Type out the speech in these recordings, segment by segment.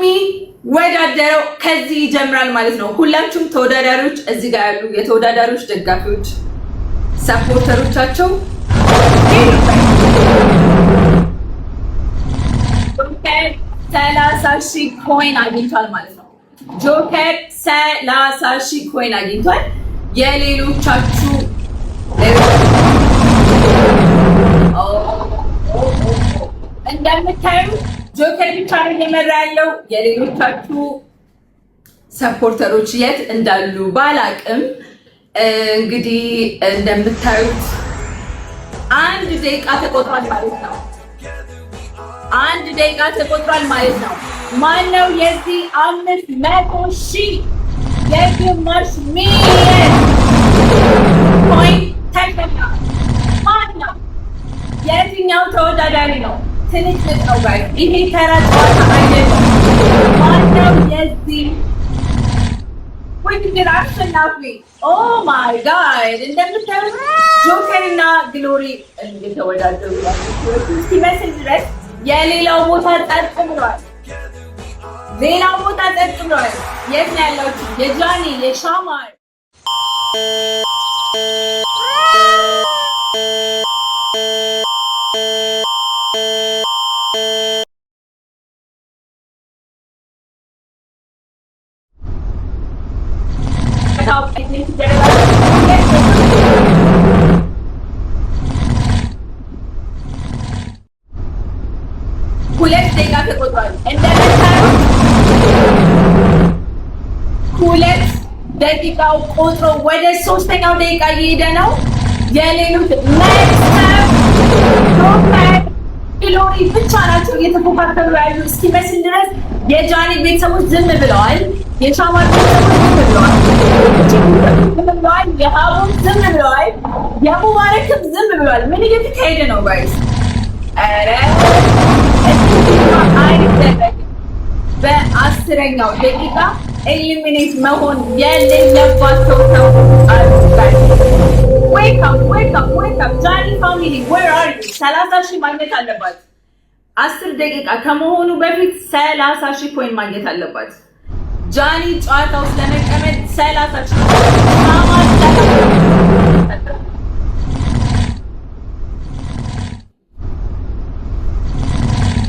የሚወዳደረው ከዚህ ይጀምራል ማለት ነው። ሁላችሁም ተወዳዳሪዎች እዚህ ጋር ያሉ የተወዳዳሪዎች ደጋፊዎች ሰፖርተሮቻቸው ጆከር 30,000 ኮይን አግኝቷል ማለት ነው። ጆከር 30,000 ኮይን አግኝቷል። የሌሎቻችሁ እንደምታዩ ጆከር ብቻ ነው እየመራ ያለው። የሌሎቻችሁ ሰፖርተሮች የት እንዳሉ ባላቅም እንግዲህ እንደምታዩት 1 ደቂቃ ተቆጥሯል ማለት ነው። 1 ደቂቃ ተቆጥሯል ማለት ነው። ማነው የዚህ 500,000 የግማሽ ሚሊዮን ኮይን ተሸላሚ? ማነው? የትኛው ተወዳዳሪ ነው? ትንቅንቅ ነው ጋር ይሄ ተራ ጨዋታ አይደለም። ማነው የዚህ ውድድር አሸናፊ? ኦ ማይ ጋድ! እንደምታዩት ጆከር እና ግሎሪ እንደተወዳደሩ ሲመስል ድረስ የሌላው ቦታ ጸጥ ብሏል። ሌላው ቦታ ጸጥ ብሏል። የት ነው ያለው? የጃኒ የሻማር ሁለት ደቂቃ ተቆጥሯል። እንደምታዩት 2 ደቂቃው ቆጥሮ ወደ 3ኛው ደቂቃ እየሄደ ነው። የሌሎች ግሎሪ ብቻ ናቸው እየተፎካከሩ ያሉ እስኪመስል ድረስ የጃኒ ቤተሰቦች ዝም ብለዋል። የሻማር ቤተሰቦች ዝም ብለዋል። የሀቡም ዝም ብለዋል። የሙባረክም ዝም ብለዋል። ምን እየተካሄደ ነው ጋይስ? ኧረ አይደረግም። በ10ኛው ደቂቃ ኤሊሚኔት መሆን የሌለባቸው ሰዎች አሉ ጋይስ። ዌልካም ጃኒ ፋሚሊ ዌር አር ዩ? 30,000 ማግኘት አለባት። 10 ደቂቃ ከመሆኑ በፊት 30,000 ኮይን ማግኘት አለባት። ጃኒ ጨዋታ ውስጥ ለመቀመጥ 30,000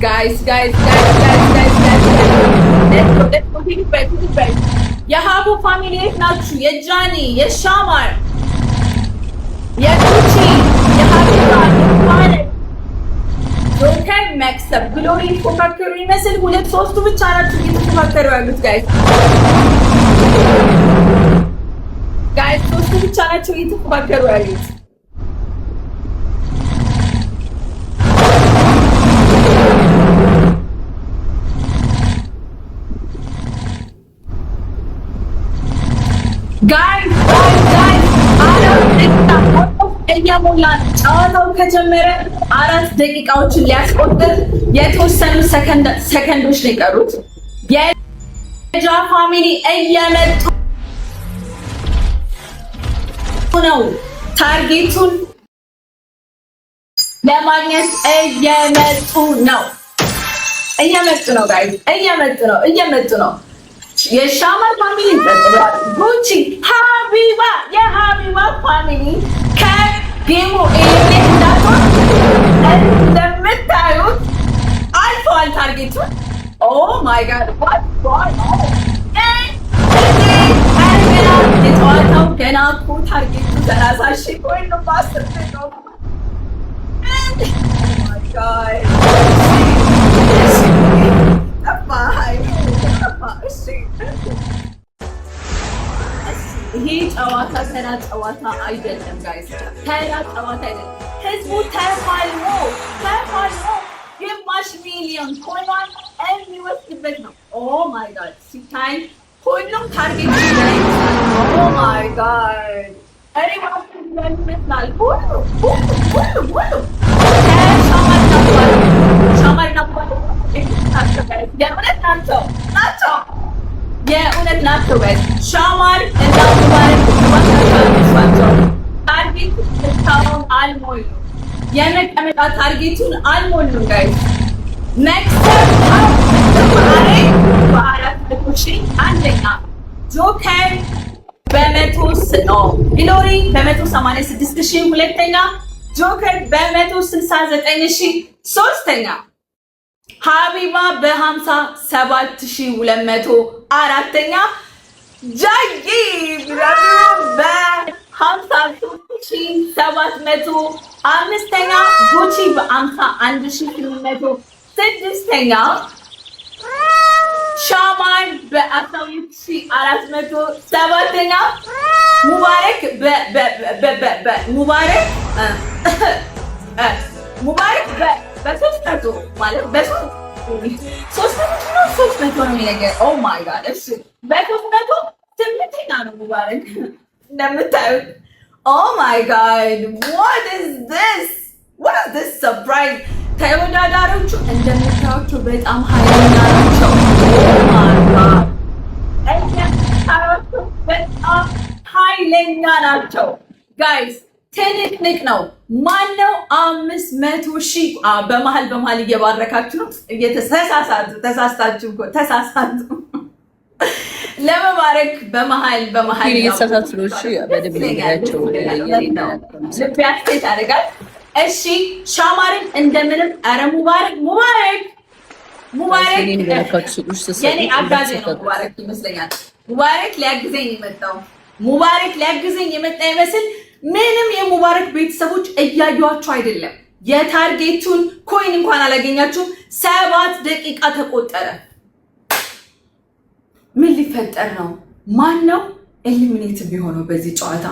ጋይስ የሀቡ ፋሚሊ የት ናችሁ? የጃኒ የሻማር የኩቺ የሀቢባ የማለት ጆከር መክሰብ ግሎሪ የተፎካከሩ ይመስል 2-3ቱ ብቻ ናቸው እየተፎካከሩ ያሉት ጋይስ 3ቱ ብቻ ናቸው እየተፎካከሩ ያሉት። ጋይስ እየሞላ ጨዋታው ከጀመረ 4 ደቂቃዎችን ሊያስቆጥር የተወሰኑ ሰከንዶች ነው የቀሩት። የጃ ፋሚሊ እየመጡ ነው። ታርጌቱን ለማግኘት እየመጡ ነው ጋይስ እየመጡ ነው። የሻማር ፋሚሊ ተጥሏል። ጉቺ ሀቢባ የሀቢባ ፋሚሊ ከጌሙ ኤሊሚኔት እንዳትሆን እንደምታዩት አልፈዋል ታርጌቱን። ኦ ማይ ጋድ የጨዋታው ገና እኮ ታርጌቱ 30,000 ኮይን ነው በ10 ደቂቃ። ይሄ ጨዋታ ተራ ጨዋታ አይደለም ጋይስ፣ ተራ ጨዋታ አይደለም። ህዝቡ ተፋልሞ ግማሽ ሚሊዮን ኮይኗን የሚወስድበት ነው። ኦ ማይ ጋድ ሲታይ ሁሉም ታርጌት ላይ ኦ ማይ ጋድ እኔ ማለት ምን ይመስላል? ሁሉ ሻማር ነበር የእውነት ናቸው ጋይስ። ሻማር እና ሙባረክ ተባታቸው ታርጌት እስካሁን አልሞሉ። የመቀመጫ ታርጌቱን አልሞሉም ጋይስ። መክሰብ በ186,000 ሁለተኛ፣ ጆከር በ169,000 ሶስተኛ፣ ሀቢባ በ57,200 አራተኛ፣ ጃጊ በ53,700 አምስተኛ፣ ጉቺ በ51,800 ስድስተኛ፣ ሻማን በ12,400 ሰባተኛ፣ ሙባረክ በ300 ማለት በ300 ነው የሚነገር። ኦ ማይ ጋድ እሺ፣ በ300 ስምንተኛ ነው ሙባረክ እንደምታዩት። ኦ ማይ ጋድ what is this surprise! ተወዳዳሪዎቹ እንደምታዩቸው በጣም ኃይለኛ ናቸው። በጣም ኃይለኛ ናቸው ጋይስ። ትንቅንቅ ነው። ማነው 500,000 በመሀል እየባረካችሁ ነው። ተሳሳቱ ለመባረክ በመሀል እየተሳሳቱ ነው። እሺ በደብሊያቸው ልብ ያደርጋል። እሺ ሻማርን እንደምንም ኧረ ሙባረክ የኔ አጋዜ ነው። ሙባረክ ይመስለኛል። ሙባረክ ሊያግዘኝ የመጣ ይመስል ምንም የሙባረክ ቤተሰቦች እያዩዋቸው አይደለም። የታርጌቱን ኮይን እንኳን አላገኛችሁም። 7 ደቂቃ ተቆጠረ። ምን ሊፈጠር ነው? ማን ነው ኤሊሚኔት የሚሆነው በዚህ ጨዋታ?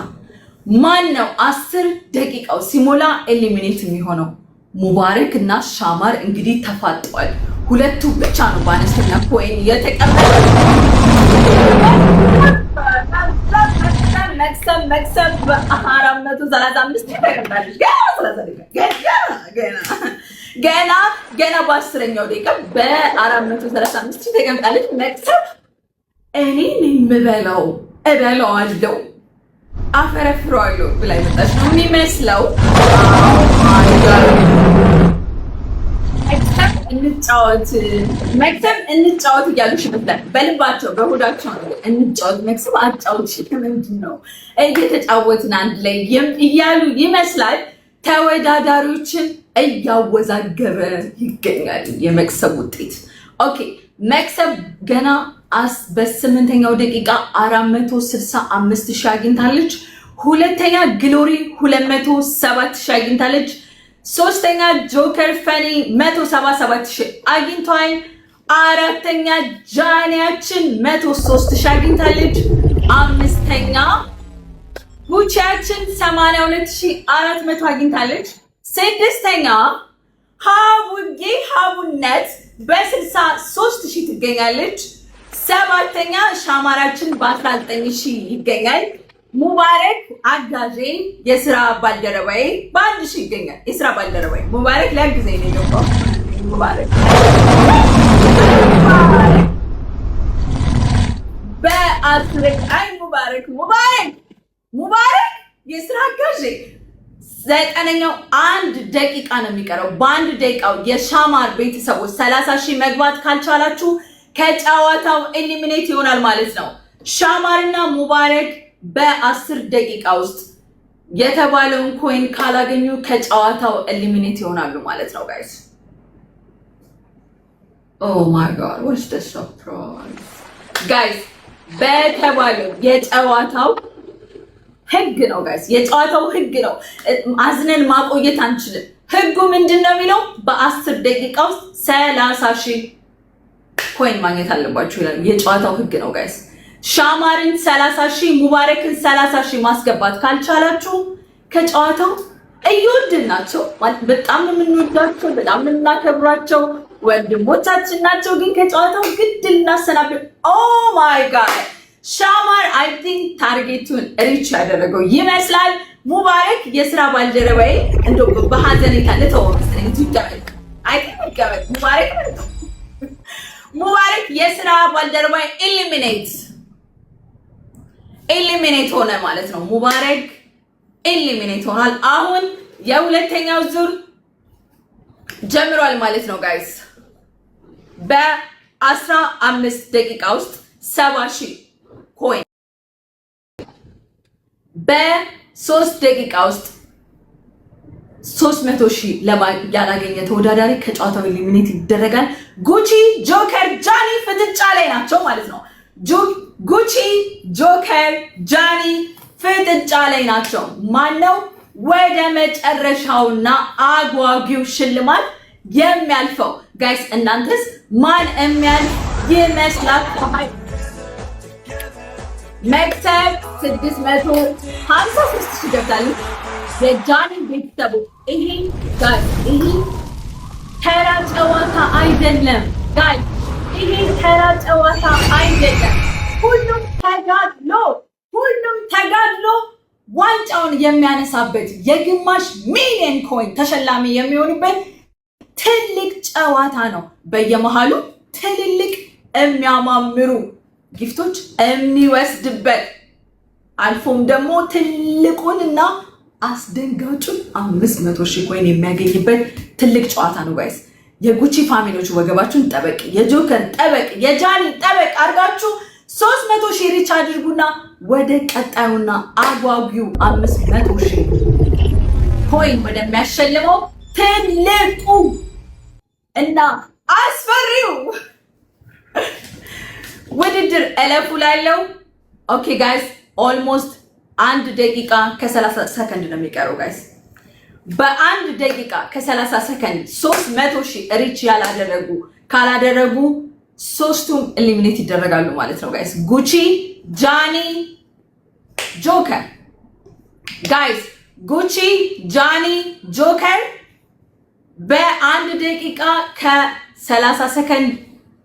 ማን ነው 10 ደቂቃው ሲሞላ ኤሊሚኔት የሚሆነው? ሙባረክ እና ሻማር እንግዲህ ተፋጠዋል። ሁለቱ ብቻ ነው በአነስተኛ ኮይን የተቀመጠው። መክሰብ በ435 ተቀምጣለች። ገና በ10ኛው ደቂቃ በ435 ተቀምጣለች። መክሰብ እኔ የምበላው እበላዋለሁ አፈረፍረዋለሁ ብላ የመጣች ነው የሚመስለው። መክሰብ እንጫወት እያሉሽ ይመስላል። በልባቸው በሆዳቸው እንጫወት መክሰብ አጫውሽ ምንድን ነው እየተጫወትን አንድ ላይ እያሉ ይመስላል። ተወዳዳሪዎችን እያወዛገበ ይገኛል የመክሰብ ውጤት። ኦኬ መክሰብ ገና በ8ኛው ደቂቃ 465,000 አግኝታለች። ሁለተኛ ግሎሪ 207,000 አግኝታለች። ሶስተኛ ጆከር ፈኒ 177,000 አግኝቷል። አራተኛ ጃኒያችን 103,000 አግኝታለች። አምስተኛ ጉቺያችን 82,400 አግኝታለች። ስድስተኛ ሀቡነት በ63,000 ትገኛለች። ሰባተኛ ሻማራችን በ19,000 ይገኛል። ሙባረክ አጋዤ የስራ ባልደረባዬ በ1,000 ይገኛል። የስራ ባልደረባዬ ሙባረክ ሊያግዘኝ ነው የገባው። ሙባረክ ሙባረክ የስራ አጋዤ 9ኛው 1 ደቂቃ ነው የሚቀረው። በ1 ደቂቃው የሻማር ቤተሰቦች 30,000 መግባት ካልቻላችሁ ከጨዋታው ኤሊሚኔት ይሆናል ማለት ነው። ሻማርና ሙባረክ በ10 ደቂቃ ውስጥ የተባለውን ኮይን ካላገኙ ከጨዋታው ኤሊሚኔት ይሆናሉ ማለት ነው ጋይስ። ኦ ማይ ጋድ ዋትስ ዘ ሰርፕራይዝ ጋይስ። በተባለው የጨዋታው ህግ ነው ጋይስ፣ የጨዋታው ህግ ነው። አዝነን ማቆየት አንችልም። ህጉ ምንድነው የሚለው? በ10 ደቂቃ ውስጥ 30,000 ኮይን ማግኘት አለባችሁ ይላል። የጨዋታው ህግ ነው ጋይስ። ሻማርን 30,000 ሙባረክን 30,000 ማስገባት ካልቻላችሁ ከጨዋታው እየወደድናቸው በጣም የምንወዳቸው በጣም የምናከብራቸው ወንድሞቻችን ናቸው፣ ግን ከጨዋታው ግድ ልናሰናብት። ኦ ማይ ጋድ ሻማር አይ ቲንክ ታርጌቱን ሪች ያደረገው ይመስላል። ሙባረክ የስራ ባልደረባዬ እንደው በሀዘኔታ ልተወው መሰለኝ ይቀበል። አይ ቲንክ ይቀበል። ሙባረክ የስራ ባልደረባዬ ኤሊሚኔት ሆነ ማለት ነው። ሙባረክ ኤሊሚኔት ሆኗል። አሁን የሁለተኛው ዙር ጀምሯል ማለት ነው ጋይስ። በ15 ደቂቃ ውስጥ 70,000 ኮይን በ3 ደቂቃ ውስጥ 300,000 ያላገኘ ተወዳዳሪ ከጨዋታው ኤሊሚኔት ይደረጋል። ጉቺ፣ ጆከር፣ ጃኒ ፍጥጫ ላይ ናቸው ማለት ነው። ጉቺ፣ ጆከር፣ ጃኒ ፍጥጫ ላይ ናቸው። ማነው ወደ መጨረሻውና አጓጊው ሽልማት የሚያልፈው? ጋይስ እናንተስ ማን የሚያልፍ ይመስላችኋል? መክተብ 653,000 ገብታለች። የጃኒ ቤተሰቡ ይሄ ተራ ጨዋታ አይደለም ጋይስ፣ ይሄ ተራ ጨዋታ አይደለም። ሁሉም ተጋድሎ ዋንጫውን የሚያነሳበት የግማሽ ሚሊዮን ኮይን ተሸላሚ የሚሆንበት ትልቅ ጨዋታ ነው። በየመሃሉ ትልልቅ የሚያማምሩ ጊፍቶች የሚወስድበት አልፎም ደግሞ ትልቁንና አስደንጋጩን 500,000 ኮይን የሚያገኝበት ትልቅ ጨዋታ ነው ጋይስ። የጉቺ ፋሚሊዎች ወገባችሁን ጠበቅ፣ የጆከር ጠበቅ፣ የጃኒ ጠበቅ አድርጋችሁ 300,000 ሪች አድርጉና ወደ ቀጣዩና አጓጊው 500,000 ኮይን ወደሚያሸልመው ትልቁ እና አስፈሪው ውድድር እለፉ ላለው። ኦኬ ጋይስ ኦልሞስት 1 ደቂቃ ከ30 ሰከንድ ነው የሚቀረው ጋይስ። በ1 ደቂቃ ከ30 ሰከንድ 300,000 ሪች ካላደረጉ ሶስቱም ኤሊሚኔት ይደረጋሉ ማለት ነው ጋይስ። ጉቺ፣ ጃኒ፣ ጆከር ጋይስ። ጉቺ፣ ጃኒ፣ ጆከር በ1 ደቂቃ ከ30 ሰከንድ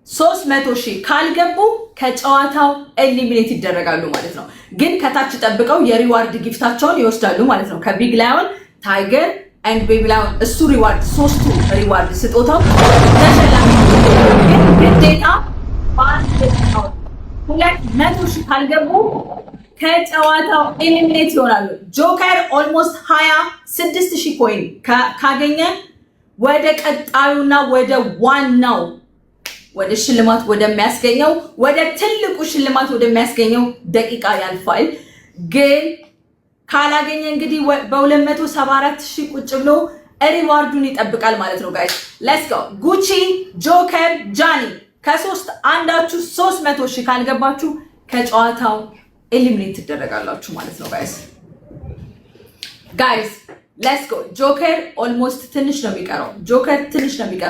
300,000 ካልገቡ ከጨዋታው ኤሊሚኔት ይደረጋሉ ማለት ነው። ግን ከታች ጠብቀው የሪዋርድ ጊፍታቸውን ይወስዳሉ ማለት ነው። ከቢግ ላዮን፣ ታይገር ኤንድ ቤቢ ላዮን እሱ ሪዋርድ ሶስቱ ሪዋርድ ስጦታው ተሸላሚ ግን ግዴታ በአንድ ደቂቃ 200,000 ካልገቡ ከጨዋታው ኤሊሚኔት ይሆናሉ። ጆከር ኦልሞስት 26,000 ኮይን ካገኘ ወደ ቀጣዩና ወደ ዋናው ወደ ሽልማት ወደሚያስገኘው ወደ ትልቁ ሽልማት ወደሚያስገኘው ደቂቃ ያልፋል። ግን ካላገኘ እንግዲህ በ274,000 ቁጭ ብሎ ሪዋርዱን ይጠብቃል ማለት ነው ጋይስ። ሌትስ ጎ። ጉቺ፣ ጆከር፣ ጃኒ ከሶስት አንዳችሁ 300,000 ካልገባችሁ ከጨዋታው ኤሊሚኔት ትደረጋላችሁ ማለት ነው ጋይስ። ሌትስ ጎ። ጆከር ኦልሞስት ትንሽ ነው የሚቀረው። ጆከር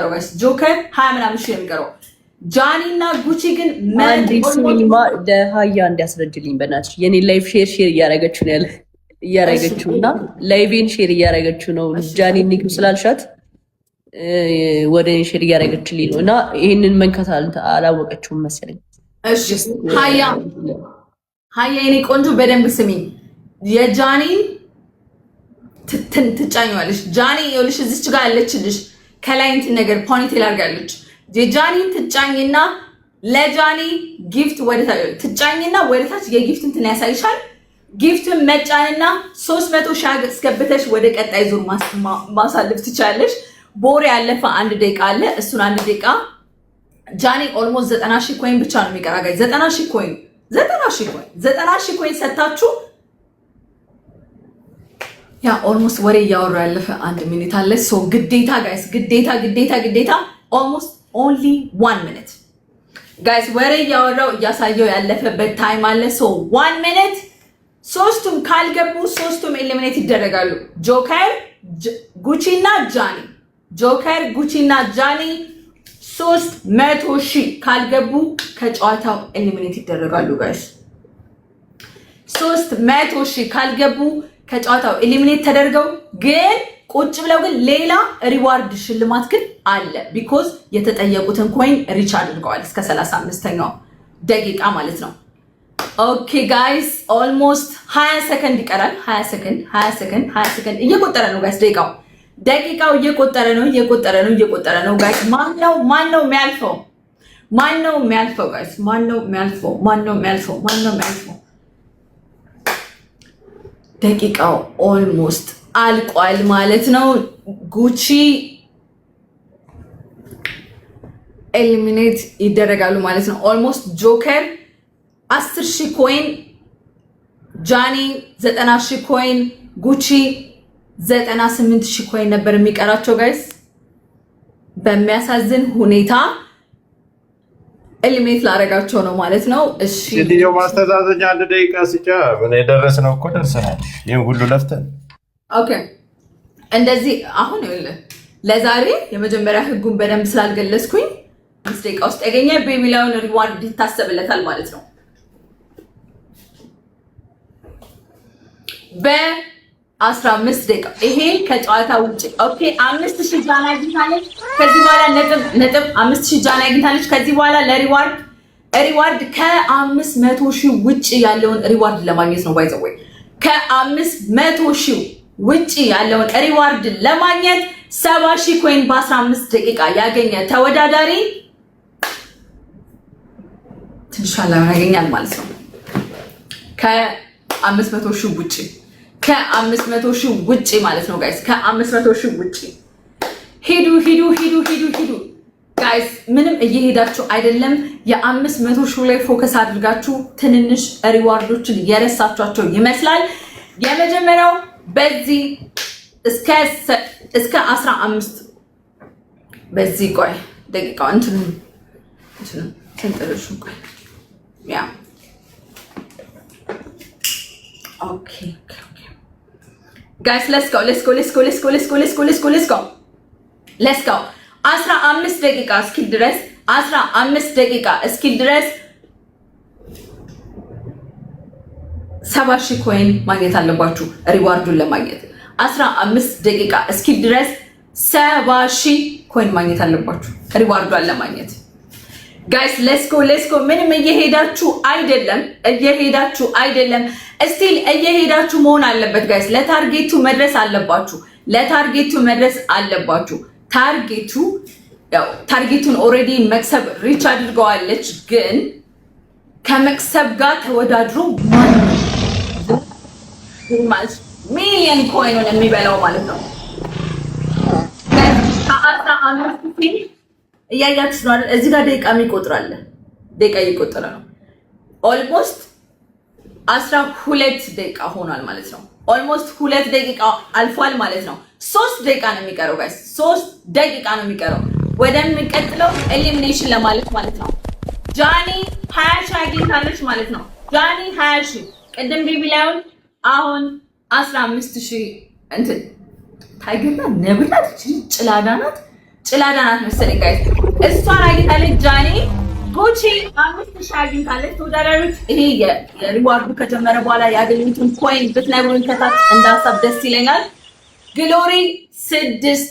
ጋይስ። ጆከር 20 ምናምን ሺህ ነው የሚቀረው። ጃኒ እና ጉቺ ግን ለሀያ እንዲያስረድልኝ በእናትሽ የኔ ላይፍ ሼር እያደረገችው ነው እያደረገችው እና ላይቬን ሼር እያደረገችው ነው። ጃኒ ኒክም ስላልሻት ወደ እኔ ሼር እያደረገችልኝ ነው እና ይህንን መንካት አላወቀችውም መሰለኝ። እሺ ሀያ የኔ ቆንጆ በደንብ ስሚኝ። የጃኒ ትጫኛለሽ። ጃኒ ይኸውልሽ እዚች ጋር ያለችልሽ ከላይ እንትን ነገር ፖኒቴል አድርጋለች። የጃኒን ትጫኝና ለጃኒ ጊፍት ወደታች ትጫኝና ወደታች የጊፍት እንትን ያሳይሻል። ጊፍትን መጫንና 300,000 አስገብተሽ ወደ ቀጣይ ዙር ማሳለፍ ትችላለሽ። ቦሬ ያለፈ 1 ደቂቃ አለ። እሱን 1 ደቂቃ ጃኒ ኦልሞስት 90,000 ኮይን ብቻ ነው የሚቀራ ጋይ 90,000 ኮይን ሰጣችሁ። ያ ኦልሞስት ወሬ እያወራ ያለፈ 1 ሚኒት አለ። ሶ ግዴታ ጋይስ ግዴታ ኦልሞስት ኦንሊ 1 ሚኒት ጋይስ ወሬ እያወራው እያሳየው ያለፈበት ታይም አለ። ሶ 1 ሚኒት ሶስቱም ካልገቡ ሶስቱም ኤሊሚኔት ይደረጋሉ። ጆከር፣ ጉቺ እና ጃኒ 300,000 ካልገቡ ከጨዋታው ኤሊሚኔት ይደረጋሉ ጋይስ። 300,000 ካልገቡ ከጨዋታው ኤሊሚኔት ተደርገው ግን ቁጭ ብለው ግን ሌላ ሪዋርድ ሽልማት ግን አለ። ቢኮዝ የተጠየቁትን ኮይን ሪች አድርገዋል እስከ 35ኛው ደቂቃ ማለት ነው። ኦኬ ጋይስ ኦልሞስት 20 ሰከንድ ይቀራል። 20 ሰከንድ እየቆጠረ ነው ጋይስ። ደቂቃው እየቆጠረ ነው ጋይስ። ማን ነው የሚያልፈው ጋይስ? ማን ነው የሚያልፈው? ደቂቃው ኦልሞስት አልቋል ማለት ነው። ጉቺ ኤሊሚኔት ይደረጋሉ ማለት ነው። ኦልሞስት ጆከር 10,000 ኮይን ጃኒ 90,000 ኮይን፣ ጉቺ 98,000 ኮይን ነበር የሚቀራቸው ጋይስ። በሚያሳዝን ሁኔታ ኤሊሜት ላደርጋቸው ነው ማለት ነው። እሺ ቪዲዮ ማስተዛዘኛ 1 ደቂቃ ስጫ ምን የደረስነው እኮ ደርሰናል። ይሄን ሁሉ ለፍተን ኦኬ። እንደዚህ አሁን ይኸውልህ ለዛሬ የመጀመሪያ ህጉን በደንብ ስላልገለጽኩኝ 5 ደቂቃ ውስጥ ያገኘ በሚሊዮን ሪዋርድ ይታሰብለታል ማለት ነው። በ15 ደቂቃ ይሄ ከጨዋታ ውጭ ኦኬ። 5000 ጃና አግኝታለች። ከዚህ በኋላ ነጥብ 5000 ጃና አግኝታለች። ከዚህ በኋላ ለሪዋርድ ከ500,000 ውጭ ያለውን ሪዋርድ ለማግኘት ነው። ባይዘው ከ500,000 ውጭ ያለውን ሪዋርድ ለማግኘት 70,000 ኮይን በ15 ደቂቃ ያገኘ ተወዳዳሪ ትንሽ ያገኛል ማለት ነው። ከ500,000 ውጭ ከ500,000 ውጭ ማለት ነው ጋይስ። ከ500,000 ውጭ ሂዱ ጋይስ። ምንም እየሄዳችሁ አይደለም። የ500,000 ላይ ፎከስ አድርጋችሁ ትንንሽ ሪዋርዶችን የረሳችኋቸው ይመስላል። የመጀመሪያው በዚህ እስከ 15 በዚህ ቆይ ደቂቃ እንትን ትንጥልሹ ቆይ ያ ኦኬ ጋይስ ሌትስ ጎ 15 ደቂቃ እስኪል ድረስ 15 ደቂቃ እስኪል ድረስ 70,000 ኮይን ማግኘት አለባችሁ ሪዋርዱን ለማግኘት። 15 ደቂቃ እስኪል ድረስ 70,000 ኮይን ማግኘት አለባችሁ ሪዋርዱን ለማግኘት። ጋይስ ሌትስ ጎ ምንም እየሄዳችሁ አይደለም። እስቲል እየሄዳችሁ መሆን አለበት ጋይስ። ለታርጌቱ መድረስ አለባችሁ። ታርጌቱን ኦልሬዲ መክሰብ ሪች አድርገዋለች፣ ግን ከመክሰብ ጋር ተወዳድሮ ማለት ሚሊየን ኮይኑን የሚበላው ማለት ነው። ከ15 እያያችሁ ነው አይደል? እዚህ ጋር ደቂቃ ይቆጥራል። ደቂቃ እየቆጠረ ነው። ኦልሞስት 12 ደቂቃ ሆኗል ማለት ነው። ኦልሞስት 2 ደቂቃ አልፏል ማለት ነው። 3 ደቂቃ ነው የሚቀረው ጋይስ። 3 ደቂቃ ነው የሚቀረው ወደሚቀጥለው ኤሊሚኔሽን ለማለት ማለት ነው። ጃኒ 20,000 አግኝታለች ማለት ነው። ጃኒ 20,000 ቅድም ቢቢላውን አሁን 15,000 እንትን ታይገና ነብላት ጭላዳ ናት መሰለኝ ጋይስ። እሷን አግኝታለች ጃኒ። ጉቺ 5,000 አግኝታለች። ተወዳዳሪዎች ይሄ የሪዋርዱ ከጀመረ በኋላ ያገኙትን ኮይን ብትነግሩኝ ከታች እንዳሳብ ደስ ይለኛል። ግሎሪ 6,000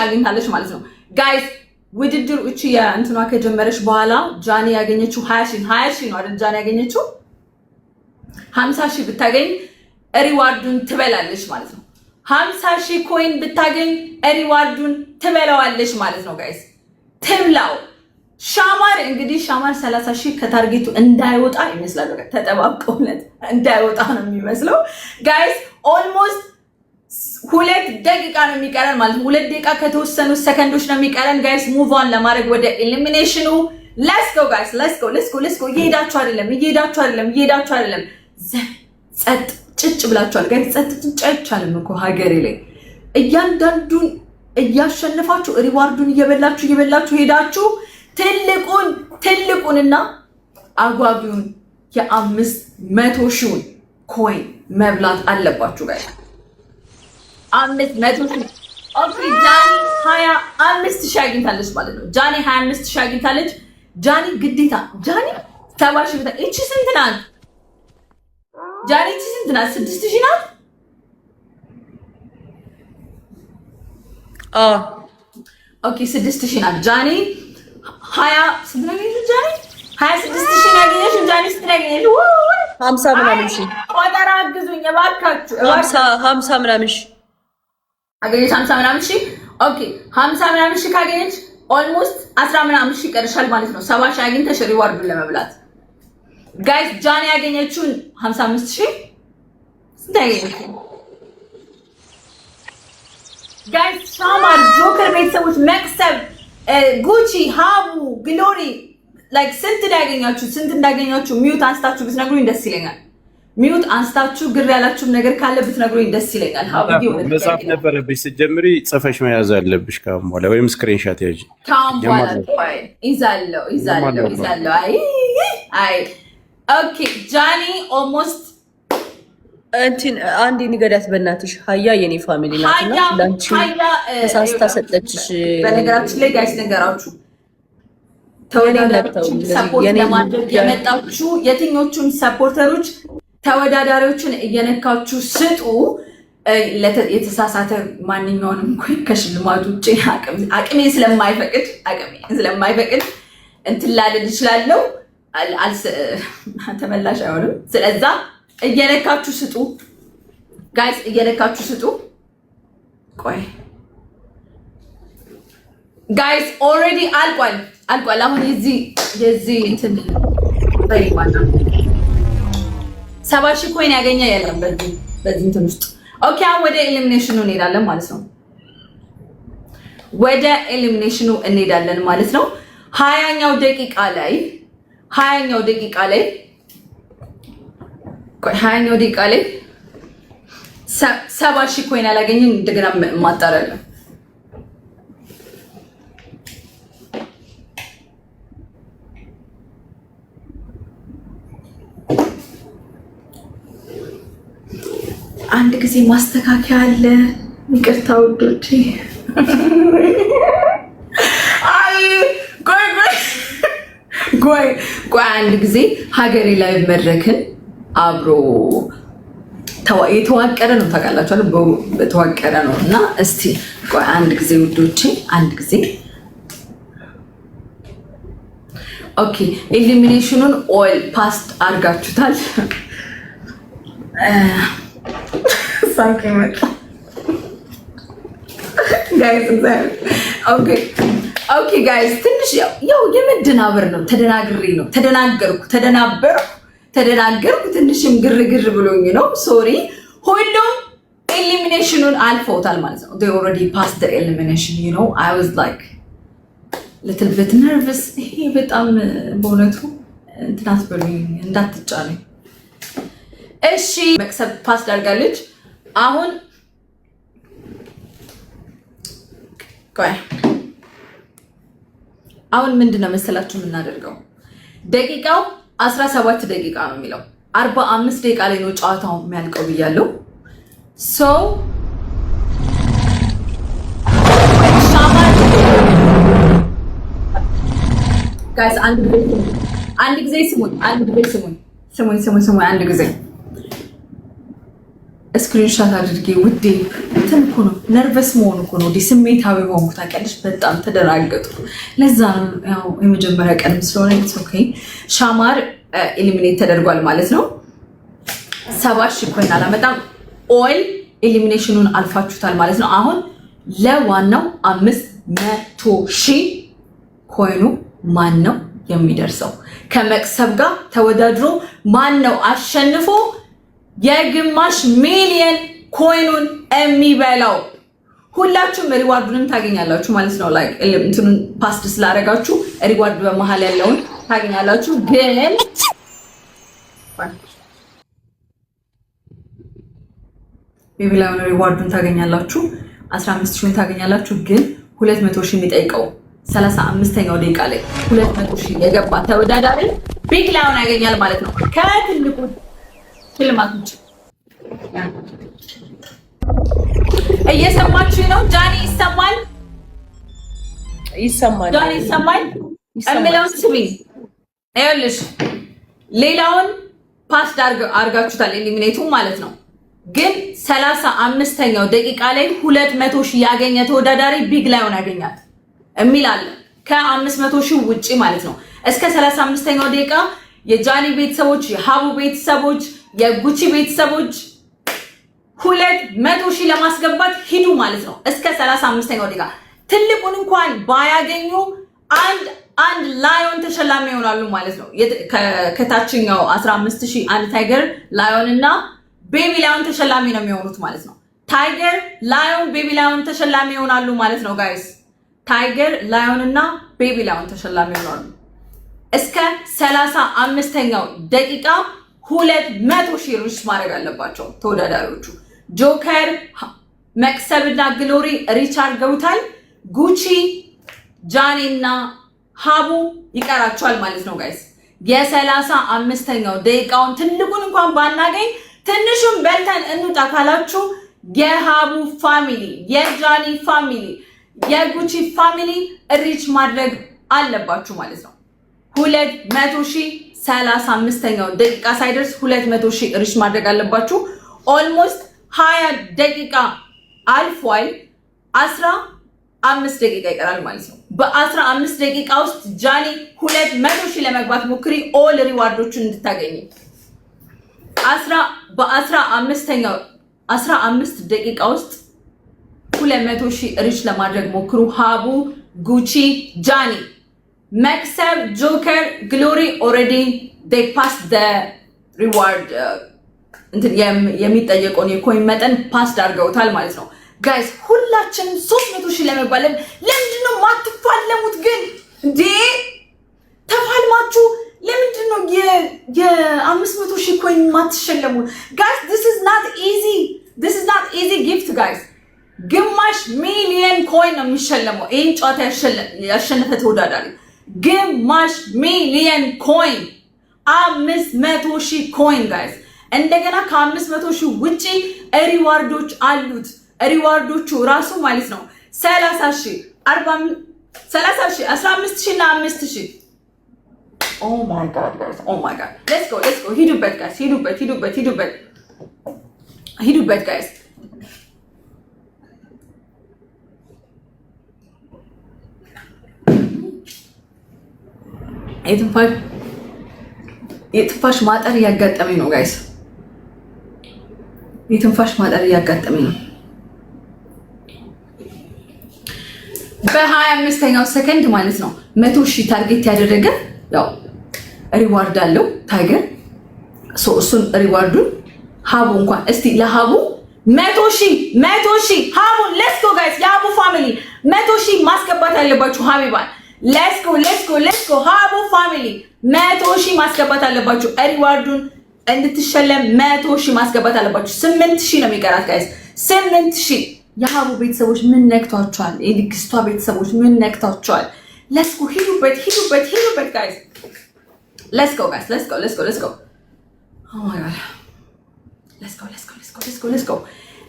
አግኝታለች ማለት ነው ጋይስ። ውድድሩ እቺ የእንትኗ ከጀመረች በኋላ ጃኒ ያገኘችው 20,000 ነው አይደል? ጃኒ ያገኘችው 50,000 ብታገኝ ሪዋርዱን ትበላለች ማለት ነው። 50,000 ኮይን ብታገኝ ሪዋርዱን ትበላዋለች ማለት ነው ጋይስ። ትብላው። ሻማር 30,000 ከታርጌቱ እንዳይወጣ ይመስላል። በቃ ተጠባብቀውለት እንዳይወጣ ነው የሚመስለው ጋይስ። ኦልሞስት 2 ደቂቃ ነው የሚቀረን ማለት ነው። 2 ደቂቃ ከተወሰኑ ሰከንዶች ነው የሚቀረን ጋይስ ሙቭ ኦን ለማድረግ ወደ ኤሊሚኔሽኑ። ሌትስ ጎ ጋይስ ሌትስ ጎ። እየሄዳችሁ አይደለም። ጸጥ ጭጭ ብላችኋል ጋይስ። ጸጥ ጭጭ አይቻልም እኮ ሀገሬ ላይ። እያንዳንዱን እያሸነፋችሁ ሪዋርዱን እየበላችሁ ሄዳችሁ ትልቁንና አጓጊውን የ500,000 ኮይን መብላት አለባችሁ ጋይስ። 500,000 ኦኬ። ጃኒ 25,000 አግኝታለች ማለት ነው። ጃኒ 25,000 አግኝታለች። ጃኒ ግዴታ 70,000 ብታ እቺ ስንት ናት? ጃኒ እቺ ስንት ናት? 6,000 ናት። ኦኬ 6,000 ናት ጃኒ። 20 ስንት ነው ያገኘችው ጃኒ? 26,000 ያገኘችው ጃኒ። ስንት ነው ያገኘችው? 50 ምናምን ሺህ። ቆጠራ አግዙኝ እባካችሁ። 50 ምናምን ሺህ አገኘች። 50 ምናምን ሺህ። ኦኬ 50 ምናምን ሺህ ካገኘች ኦልሞስት 10 ምናምን ሺህ ይቀርሻል ማለት ነው። 70,000 አግኝተሽ ሪዋርዱን ለመብላት ጋይስ። ጃኒ ያገኘችውን 55,000 ስንት ያገኘችው ጋይስ? ሻማር ጆከር ቤተሰቦች መክሰብ ጉቺ ሃቡ ግሎሪ ላይክ ስንት እንዳገኛችሁ ሚውት አንስታችሁ ብትነግሩኝ ደስ ይለኛል። ሚውት አንስታችሁ ግር ያላችሁም ነገር ካለ ብትነግሩኝ ደስ ይለኛል። መጻፍ ነበረብሽ ስትጀምሪ ጽፈሽ መያዝ አለብሽ። ካሁን በኋላ ወይም ስክሪንሾት ያዥ። ካሁን በኋላ ይዛለው። አይ ኦኬ ጃኒ ኦልሞስት እንትን አንዴ ንገዳት በእናትሽ። ሀያ የኔ ፋሚሊ ናትና ላንቺ ተሳስታ ሰጠችሽ። በነገራችን ላይ ጋይስ ነገራችሁ ተወዳዳሪዎች ሰፖርት ለማድረግ የመጣችሁ የትኞቹም ሰፖርተሮች ተወዳዳሪዎችን እየነካችሁ ስጡ። የተሳሳተ ማንኛውንም እንኳን ከሽልማቱ ውጭ አቅሜ ስለማይፈቅድ እንትን ላልል እችላለሁ። ተመላሽ አይሆንም። ስለዛ እየነካችሁ ስጡ ጋይስ፣ እየነካችሁ ስጡ። ቆይ ጋይስ ኦልሬዲ አልቋል። አሁን የዚህ እንትን በይዋና 70,000 ኮይን ያገኘ የለም በዚህ እንትን ውስጥ። ኦኬ አሁን ወደ ኤሊሚኔሽኑ እንሄዳለን ማለት ነው። ሀያኛው ደቂቃ ላይ 70,000 ኮይን ያላገኘን እንደገና ማጣራለን። አንድ ጊዜ ማስተካከያ አለ። ይቅርታ ውዶቼ። አይ ቆይ አንድ ጊዜ ሀገሬ ላይ መድረክን አብሮ የተዋቀረ ነው ታውቃላችሁ፣ በተዋቀረ ነው እና እስቲ ቆይ አንድ ጊዜ ውዶቼ፣ አንድ ጊዜ ኦኬ። ኤሊሚኔሽኑን ኦል ፓስት አድርጋችሁታል። ኦኬ ጋይስ ትንሽ ያው የመደናበር ነው። ተደናገርኩ ትንሽም ግርግር ብሎኝ ነው። ሶሪ። ሁሉም ኤሊሚኔሽኑን አልፈውታል ማለት ነው። they already passed the elimination, you know. I was like little bit nervous. ይሄ በጣም በእውነቱ እንትን አትበሉኝ እንዳትጫነኝ። እሺ መቅሰብ ፓስ አድርጋለች። አሁን ምንድነው መሰላችሁ የምናደርገው? ደቂቃው 17 ደቂቃ ነው የሚለው 45 ደቂቃ ላይ ነው ጨዋታው የሚያልቀው ብያለሁ። ሶ ጋይስ አንድ ጊዜ ስሙኝ። አንድ ጊዜ ስክሪንሾት አድርጌ ውዴ እንትን እኮ ነው ነርቨስ መሆን እኮ ነው። ስሜታዊ ሆንኩ ታውቂያለሽ። በጣም ተደናገጡ። ለዛ ነው ያው የመጀመሪያ ቀንም ስለሆነ ኦኬ። ሻማር ኤሊሚኔት ተደርጓል ማለት ነው። 70,000 ኮይን አላመጣም። ኦል ኤሊሚኔሽኑን አልፋችሁታል ማለት ነው። አሁን ለዋናው 500,000 ኮይኑ ማን ነው የሚደርሰው? ከመቅሰብ ጋር ተወዳድሮ ማን ነው አሸንፎ የግማሽ ሚሊየን ኮይኑን የሚበላው? ሁላችሁም ሪዋርዱንም ታገኛላችሁ ማለት ነው። ላይክ እንትኑን ፓስት ስላደረጋችሁ ሪዋርድ በመሃል ያለውን ታገኛላችሁ። ግን ቢቢላውን ሪዋርዱን ታገኛላችሁ፣ 15,000 ታገኛላችሁ። ግን 200,000 የሚጠይቀው 35ኛው ደቂቃ ላይ 200,000 የገባ ተወዳዳሪ ቢግ ላውን ያገኛል ማለት ነው። ከትልቁ ሽልማቶች እየሰማችሁ ነው? ጃኒ ይሰማል? ጃኒ ይሰማል? እምለውን ስሚ። ይኸውልሽ ሌላውን ፓስድ አድርጋችሁታል ኤሊሚኔቱ ማለት ነው። ግን 35ኛው ደቂቃ ላይ 200,000 ያገኘ ተወዳዳሪ ቢግ ላውን ያገኛል የሚል አለ። ከ500,000 ውጪ ማለት ነው። እስከ 35ኛው ደቂቃ የጃኒ ቤተሰቦች፣ የሀቡ ቤተሰቦች፣ የጉቺ ቤተሰቦች 200,000 ለማስገባት ሂዱ ማለት ነው። እስከ 35ኛው ደቂቃ ትልቁን እንኳን ባያገኙ አንድ ላዮን ተሸላሚ ይሆናሉ ማለት ነው። ከታችኛው 15,000 አንድ ታይገር ላዮን እና ቤቢ ላዮን ተሸላሚ ነው የሚሆኑት ማለት ነው። ታይገር ላዮን፣ ቤቢ ላዮን ተሸላሚ ይሆናሉ ማለት ነው ጋይስ። ታይገር ላዮን እና ቤቢ ላዮን ተሸላሚ ይሆናሉ። እስከ 35ኛው ደቂቃ 200,000 ሪች ማድረግ አለባቸው ተወዳዳሪዎቹ። ጆከር፣ መቅሰብና ግሎሪ ሪች አድርገውታል። ጉቺ፣ ጃኒ እና ሀቡ ይቀራቸዋል ማለት ነው ጋይስ። የ35ኛው ደቂቃውን ትልቁን እንኳን ባናገኝ ትንሹን በልተን እንውጣ ካላችሁ የሀቡ ፋሚሊ፣ የጃኒ ፋሚሊ፣ የጉቺ ፋሚሊ ሪች ማድረግ አለባችሁ ማለት ነው። 200,000 35ኛው ደቂቃ ሳይደርስ 200,000 ሪች ማድረግ አለባችሁ። ኦልሞስት 20 ደቂቃ አልፏል። 15 ደቂቃ ይቀራል ማለት ነው። በ15 ደቂቃ ውስጥ ጃኒ 200,000 ለመግባት ሞክሪ፣ ኦል ሪዋርዶችን እንድታገኝ። በ15 ደቂቃ ውስጥ 200,000 ሪች ለማድረግ ሞክሩ። ሀቡ፣ ጉቺ፣ ጃኒ፣ መክሰብ፣ ጆከር፣ ግሎሪ ኦልሬዲ they passed the reward የሚጠየቀውን የኮይን መጠን ፓስድ አድርገውታል ማለት ነው። ጋይስ ሁላችንም 300,000 ለመግባት ለምንድነው ማትፋለሙት ግን እንዴ? ተፋልማችሁ ለምንድነው የ500,000 ኮይን ማትሸለሙት? ጋይስ this is not easy gift guys። ግማሽ ሚሊየን ኮይን ነው የሚሸለመው ይህን ጨዋታ ያሸነፈ ተወዳዳሪ። ግማሽ ሚሊየን ኮይን 500,000 ኮይን ጋይስ። እንደገና ከ500,000 ውጪ ሪዋርዶች አሉት። ሪዋርዶቹ ራሱ ማለት ነው 30,000፣ 40,000፣ 15,000 እና 5,000። ኦ ማይ ጋድ ጋይስ፣ ኦ ማይ ጋድ። ሌትስ ጎ ሂዱበት ጋይስ፣ ሂዱበት ጋይስ። የትንፋሽ ማጠር እያጋጠመኝ ነው ጋይስ፣ የትንፋሽ ማጠር እያጋጠመኝ ነው። በ25ኛው ሰከንድ ማለት ነው 100,000 ታርጌት ያደረገ ያው ሪዋርድ አለው ታይገር። እሱን ሪዋርዱን ሀቡ እንኳን እስቲ ለሀቡ 100,000 ሀቡ ሌትስ ጎ ጋይስ። የሀቡ ፋሚሊ 100,000 ማስገባት ያለባችሁ ሀቢባን ሌትስ ጎ ሀቡ ፋሚሊ 100,000 ማስገባት አለባችሁ። ሪዋርዱን እንድትሸለም 100,000 ማስገባት አለባችሁ። 8,000 ነው የሚቀራት ጋይስ፣ 8,000። የሀቡ ቤተሰቦች ምን ነክቷቸዋል? የንግስቷ ቤተሰቦች ምን ነክቷቸዋል? ሌትስ ጎ ሂዱበት ጋይስ። ሌትስ ጎ ጋይስ፣ ሌትስ ጎ ኦ ማይ ጋድ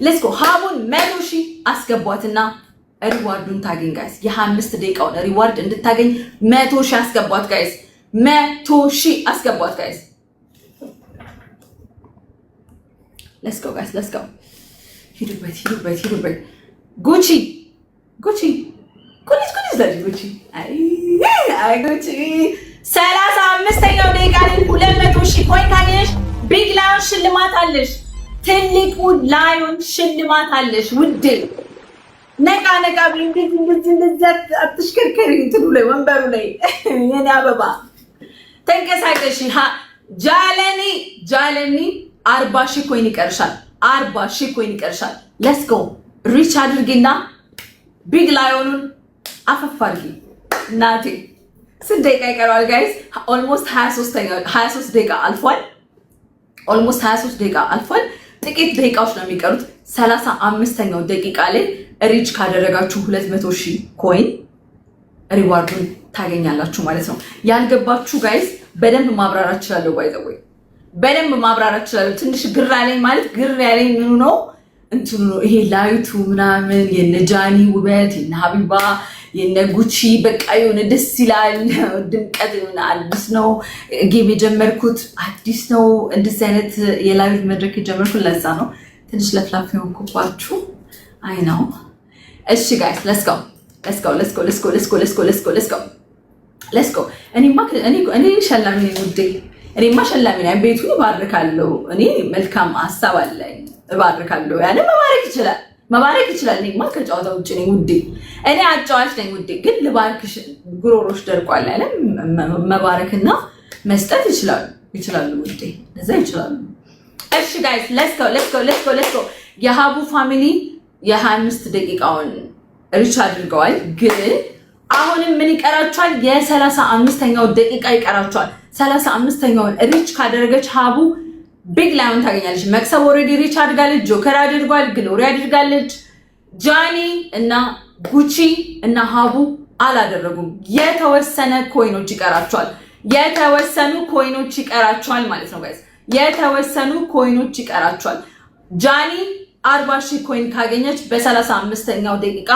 ሌትስ ጎ ሀቡን 100,000 አስገቧትና ሪዋርዱን ታገኝ ጋይስ። የ25 ደቂቃውን ሪዋርድ እንድታገኝ 100,000 አስገቧት ጋይስ። 100,000 አስገቧት ጋይስ። ሌትስ ጎ ጋይስ፣ ሌትስ ጎ ሂዱበት። ጉቺ ጉቺ 35ኛው ደቂቃ ላይ 200,000 ኮይን ካገኘሽ ቢግ ላዮን ሽልማት አለሽ። ትልቁ ላዮን ሽልማት አለሽ ውዴ። ነቃ እንደዚህ አትሽከርከሪ፣ እንትኑ ላይ ወንበሩ ላይ የኔ አበባ ተንቀሳቀሽ። ጃለኒ 40,000 ኮይን ይቀርሻል። 40,000 ኮይን ይቀርሻል። ሌትስ ጎ ሪች አድርጊና ቢግ ላዮኑን አፈፍ አድርጊ እናቴ። ስንት ደቂቃ ይቀረዋል ጋይስ? ኦልሞስት 23 ደቂቃ አልፏል። ጥቂት ደቂቃዎች ነው የሚቀሩት። 35ኛው ደቂቃ ላይ ሪች ካደረጋችሁ 200,000 ኮይን ሪዋርዱን ታገኛላችሁ ማለት ነው። ያልገባችሁ ጋይስ በደንብ ማብራራት እችላለሁ። ባይዘወይ በደንብ ማብራራት እችላለሁ። ትንሽ ግራ ያለኝ ምኑ ነው እንትኑ ነው ይሄ ላይቱ ምናምን የነ ጃኒ ውበት የነ ሀቢባ የነ ጉቺ በቃ የሆነ ደስ ይላል። ድምቀት የሆነ አዲስ ነው። ጌም የጀመርኩት አዲስ ነው። እንደዚህ አይነት የላይቭ መድረክ የጀመርኩት ለዛ ነው። ትንሽ ለፍላፊ ሆንኩባችሁ። አይ ነው። እሺ ጋይስ ሌትስ ጎ። እኔ ሸላሚ ነኝ ውዴ። እኔማ ሸላሚ ነኝ። ቤቱን እባርካለሁ። እኔ መልካም ሀሳብ አለኝ፣ እባርካለሁ። ያለ መባረክ ይችላል። እኔማ ከጨዋታ ውጭ ነኝ ውዴ። እኔ አጫዋች ነኝ ውዴ። ግን ልባርክሽ ጉሮሮሽ ደርቋል አለ መባረክና መስጠት ይችላሉ ውዴ። ለዛ ይችላሉ። እሺ ጋይስ ሌትስ ጎ። የሀቡ ፋሚሊ የ25 ደቂቃውን ሪች አድርገዋል። ግን አሁንም ምን ይቀራቸዋል? የ35ኛው ደቂቃ ይቀራቸዋል። 35ኛውን ሪች ካደረገች ሀቡ ቢግ ላዮን ታገኛለች። መክሰብ ኦልሬዲ ሪች አድርጋለች። ጆከር አድርጓል። ግሎሪ አድርጋለች። ጃኒ እና ጉቺ እና ሀቡ አላደረጉም። የተወሰነ ኮይኖች ይቀራቸዋል። የተወሰኑ ኮይኖች ይቀራቸዋል ማለት ነው ጋይስ። የተወሰኑ ኮይኖች ይቀራቸዋል። ጃኒ 40,000 ኮይን ካገኘች በ35ኛው ደቂቃ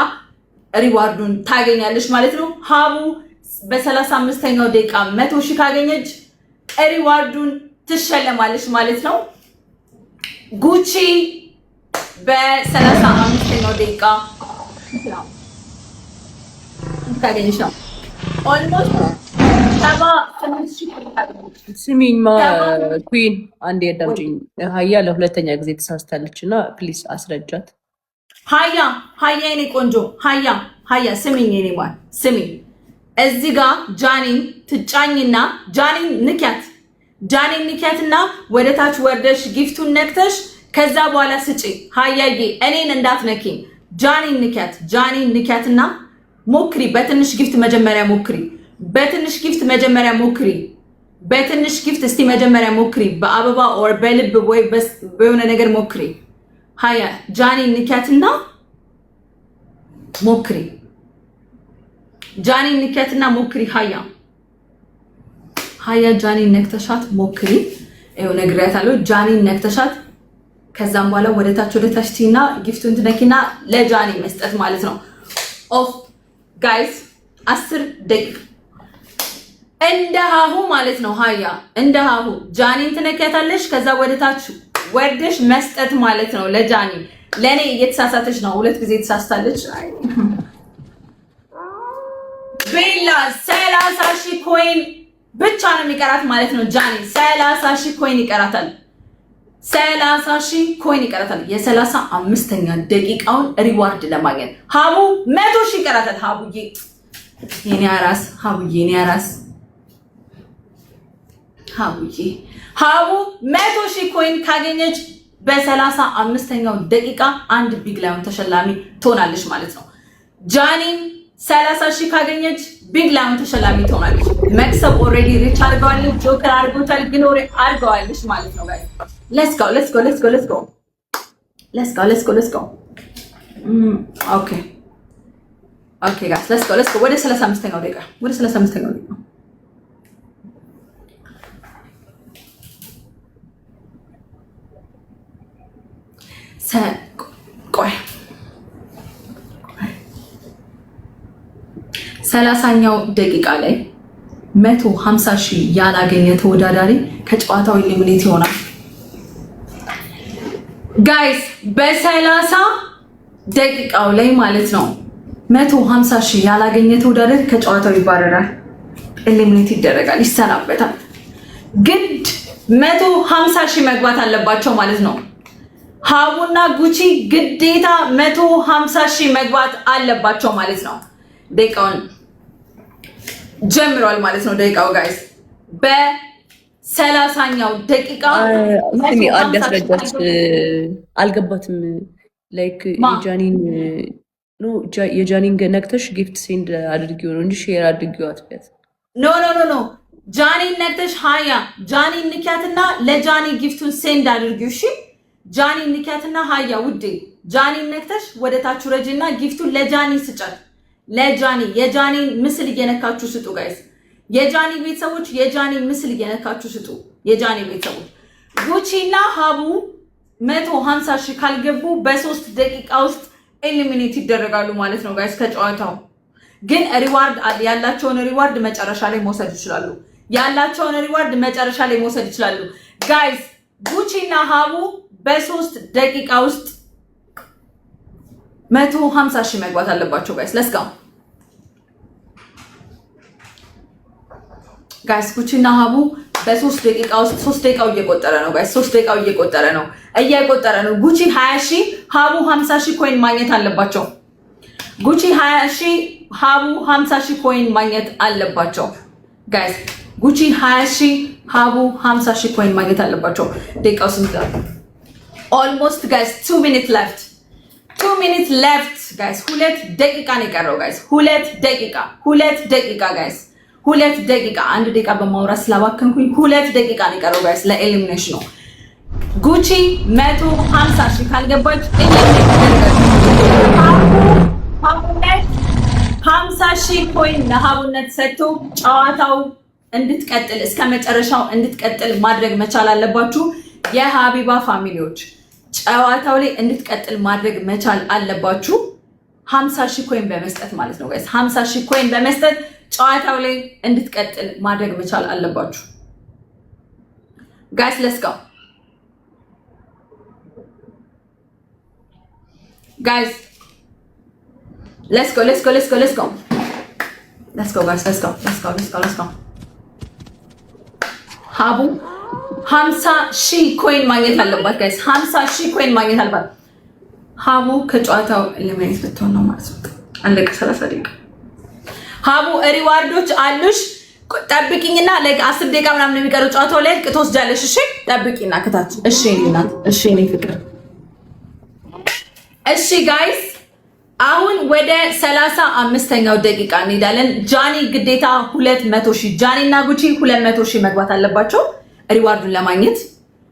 ሪዋርዱን ታገኛለች ማለት ነው። ሀቡ በ35ኛው ደቂቃ 100,000 ካገኘች ሪዋርዱን ትሸለማለች ማለት ነው። ጉቺ በ35ኛው ደቂቃ ታገኘች ነው። ኦልሞስት ስሚኝ ኩዊን አንዴ አዳምጪኝ። ሀያ ለሁለተኛ ጊዜ ተሳስታለች እና ፕሊስ አስረጃት። ሀያ የኔ ቆንጆ ሀያ ስሚኝ፣ የኔ ማን ስሚኝ። እዚህ ጋር ጃኒን ትጫኝና ጃኒን ንኪያትና ወደ ታች ወርደሽ ጊፍቱን ነክተሽ ከዛ በኋላ ስጪ። ሀያዬ እኔን እንዳትነኪኝ። ጃኒን ንኪያትና ሞክሪ። በትንሽ ጊፍት መጀመሪያ ሞክሪ። በትንሽ ጊፍት እስቲ መጀመሪያ ሞክሪ። በአበባ ኦር በልብ ወይ በሆነ ነገር ሞክሪ። ሀያ ጃኒን ንኪያትና ሞክሪ። ሀያ ጃኒን ነክተሻት ሞክሪ። ይኸው ነግሬያታለሁ። ጃኒን ነክተሻት ከዛም በኋላ ወደታች ቲና ጊፍቱን ትነኪና ለጃኒ መስጠት ማለት ነው። ኦፍ ጋይስ 10 ደቂቃ እንደ ሀሁ ማለት ነው። ሀያ እንደ ሀሁ ጃኒን ትነኪያታለሽ። ከዛ ወደታች ወርደሽ መስጠት ማለት ነው ለጃኒ። ለኔ እየተሳሳተች ነው፣ 2 ጊዜ ተሳስታለች። ቤላ 30,000 ኮይን ብቻ ነው የሚቀራት ማለት ነው። ጃኒ 30,000 ኮይን ይቀራታል። 30,000 ኮይን ይቀራታል። የ35ኛ ደቂቃውን ሪዋርድ ለማግኘት ሀቡ 100,000 ይቀራታል። ሀቡዬ የኔ አራስ ሀቡ 100,000 ኮይን ካገኘች በ35ኛው ደቂቃ አንድ ቢግ ላዮን ተሸላሚ ትሆናለች ማለት ነው። ጃኒን 30,000 ካገኘች ቢግ ላዮን ተሸላሚ ትሆናለች። መክሰብ ኦልሬዲ ሪች አድርገዋለች። ጆከር አድርጎታል። ግሎሪ አድርገዋለች ማለት ነው። ጋይስ let's go okay guys let's go ወደ 35ኛው ደቂቃ ቆይ 30ኛው ደቂቃ ላይ 150,000 ያላገኘ ተወዳዳሪ ከጨዋታው ኢሊሚኔት ይሆናል። ጋይስ በ30 ደቂቃው ላይ ማለት ነው 150,000 ያላገኘ ተወዳዳሪ ከጨዋታው ይባረራል፣ ኢሊሚኔት ይደረጋል፣ ይሰናበታል። ግድ 150,000 መግባት አለባቸው ማለት ነው። ሀቡና ጉቺ ግዴታ 150,000 መግባት አለባቸው ማለት ነው። ደቂቃውን ጀምሯል ማለት ነው። ደቂቃው ጋይስ በ30ኛው ደቂቃ አንድ ያስረጃት አልገባትም። ላይክ የጃኒን ነክተሽ ጊፍት ሴንድ አድርጊው ነው እንጂ ሼር አድርጊው አትበት። ኖ ጃኒን ነክተሽ ሀያ ጃኒን ንኪያትና ለጃኒ ጊፍቱን ሴንድ አድርጊው። እሺ ጃኒን ንኪያትና ሀያ ውዴ ጃኒን ነክተሽ ወደ ታች ረጅና ጊፍቱን ለጃኒ ስጫት። ለጃኒ የጃኒን ምስል እየነካችሁ ስጡ ጋይስ። የጃኒ ቤተሰቦች የጃኒ ምስል እየነካችሁ ስጡ። የጃኒ ቤተሰቦች ጉቺና ሀቡ 150,000 ካልገቡ በ3 ደቂቃ ውስጥ ኤሊሚኔት ይደረጋሉ ማለት ነው ጋይስ ከጨዋታው። ግን ሪዋርድ ያላቸውን ሪዋርድ መጨረሻ ላይ መውሰድ ይችላሉ። ጋይስ ጉቺና ሀቡ በ3 ደቂቃ ውስጥ 150,000 መግባት አለባቸው ጋይስ። ለስ ጋው ጋይስ ጉቺና ሀቡ በ3 ደቂቃ ውስጥ 3 ደቂቃው እየቆጠረ ነው ጋይስ። 3 ደቂቃው እየቆጠረ ነው። ጉቺ 20,000 ሀቡ 50,000 ኮይን ማግኘት አለባቸው። ጉቺ 20,000 ሀቡ 50,000 ኮይን ማግኘት አለባቸው ጋይስ። ጉቺ 20,000 ሀቡ 50,000 ኮይን ማግኘት አለባቸው። ደቂቃው ስንት ነው? ኦልሞስት ጋይስ 2 ሚኒት ሌፍት 2 ሚኒት ሌፍት ጋይስ። 2 ደቂቃ ነው የቀረው ጋይስ። 2 ደቂቃ ጋይስ። 2 ደቂቃ 1 ደቂቃ በማውራት ስላባከንኩኝ 2 ደቂቃ ነው የቀረው ጋይስ ለኤሊሚኔሽን ነው። ጉቺ 150 ሺህ ካልገባች 50 ሺህ ኮይን ለሀቡነት ሰጥቶ ጨዋታው እንድትቀጥል እስከ መጨረሻው እንድትቀጥል ማድረግ መቻል አለባችሁ። የሀቢባ ፋሚሊዎች ጨዋታው ላይ እንድትቀጥል ማድረግ መቻል አለባችሁ። 50 ሺህ ኮይን በመስጠት ማለት ነው ጋይስ። 50 ሺህ ኮይን በመስጠት ጨዋታው ላይ እንድትቀጥል ማድረግ መቻል አለባችሁ ጋይስ። ሌትስ ጎ ጋይስ፣ ሌትስ ጎ ሌትስ ጎ ሌትስ ጎ ሌትስ ጎ ሌትስ ጎ ጋይስ፣ ሌትስ ጎ ሌትስ ጎ ሌትስ ጎ ሌትስ ጎ። ሀቡ 50 ሺህ ኮይን ማግኘት አለባት ጋይስ። 50 ሺህ ኮይን ማግኘት አለባት። ሀቡ ከጨዋታው ኤሊሚኔት ልትሆን ነው ማለት ነው። አለቀ። 30 ደቂቃ። ሀቡ ሪዋርዶች አሉሽ። ጠብቂኝና ላይክ 10 ደቂቃ ምናምን የሚቀረው ጨዋታው ላይ ትወስጃለሽ። እሺ ጠብቂና ከታች። እሺ እናት፣ እሺ እኔ ፍቅር። እሺ ጋይስ አሁን ወደ 35ኛው ደቂቃ እንሄዳለን። ጃኒ ግዴታ 200 ሺህ ጃኒ እና ጉቺ 200 ሺህ መግባት አለባቸው ሪዋርዱን ለማግኘት